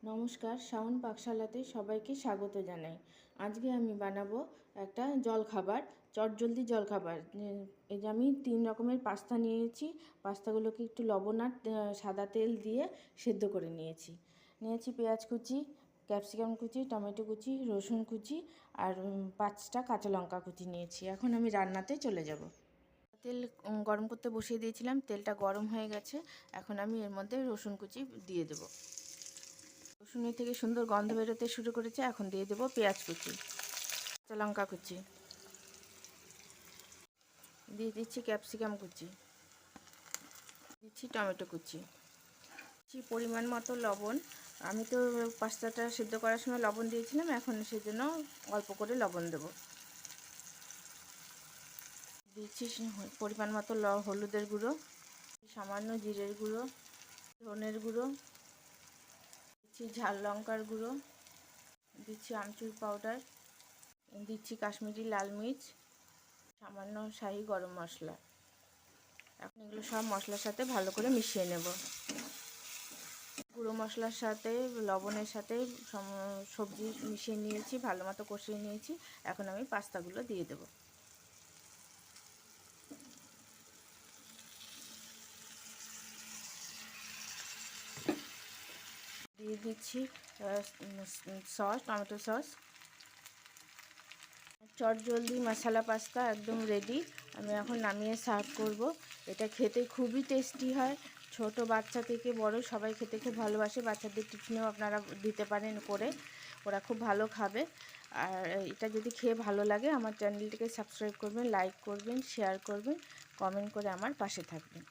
নমস্কার, শাওন পাকশালাতে সবাইকে স্বাগত জানাই। আজকে আমি বানাবো একটা জলখাবার, চটজলদি জলখাবার। এই যে আমি 3 রকমের পাস্তা নিয়েছি। পাস্তাগুলোকে একটু লবণ আর সাদা তেল দিয়ে সেদ্ধ করে নিয়েছি। পেঁয়াজ কুচি, ক্যাপসিকাম কুচি, টমেটো কুচি, রসুন কুচি আর 5টা কাঁচা লঙ্কা কুচি নিয়েছি। এখন আমি রান্নাতে চলে যাব। তেল গরম করতে বসিয়ে দিয়েছিলাম, তেলটা গরম হয়ে গেছে। এখন আমি এর মধ্যে রসুন কুচি দিয়ে দেবো। রসুনের থেকে সুন্দর গন্ধ বেরোতে শুরু করেছে। এখন দিয়ে দেবো পেঁয়াজ কুচি, কাঁচা লঙ্কা কুচি, দিয়ে দিচ্ছি ক্যাপসিকাম কুচি, দিচ্ছি টমেটো কুচি, দিচ্ছি পরিমাণ মতো লবণ। আমি তো পাস্তাটা সিদ্ধ করার সময় লবণ দিয়েছিলাম, এখন সেজন্য অল্প করে লবণ দেবো। দিচ্ছি পরিমাণ মতো হলুদের গুঁড়ো, সামান্য জিরের গুঁড়ো, ধনের গুঁড়ো, দিচ্ছি ঝাল লঙ্কার গুঁড়ো, দিচ্ছি আমচুর পাউডার, দিচ্ছি কাশ্মীরি লাল মির্চ, সামান্য শাহি গরম মশলা। এখন এগুলো সব মশলার সাথে ভালো করে মিশিয়ে নেব। গুঁড়ো মশলার সাথে লবণের সাথে সবজি মিশিয়ে নিয়েছি, ভালো মতো কষিয়ে নিয়েছি। এখন আমি পাস্তাগুলো দিয়ে দেব। দিয়ে দিচ্ছি সস, টমেটো সস। চটজলদি মশলা পাস্তা একদম রেডি। আমি এখন নামিয়ে সার্ভ করব। এটা খেতে খুবই টেস্টি হয়। ছোট বাচ্চা থেকে বড় সবাই খেতে খুব ভালোবাসে। বাচ্চাদের টিফিনেও আপনারা দিতে পারেন করে, ওরা খুব ভালো খাবে। আর এটা যদি খেয়ে ভালো লাগে আমার চ্যানেলটিকে সাবস্ক্রাইব করবেন, লাইক করবেন, শেয়ার করবেন, কমেন্ট করে আমার পাশে থাকবেন।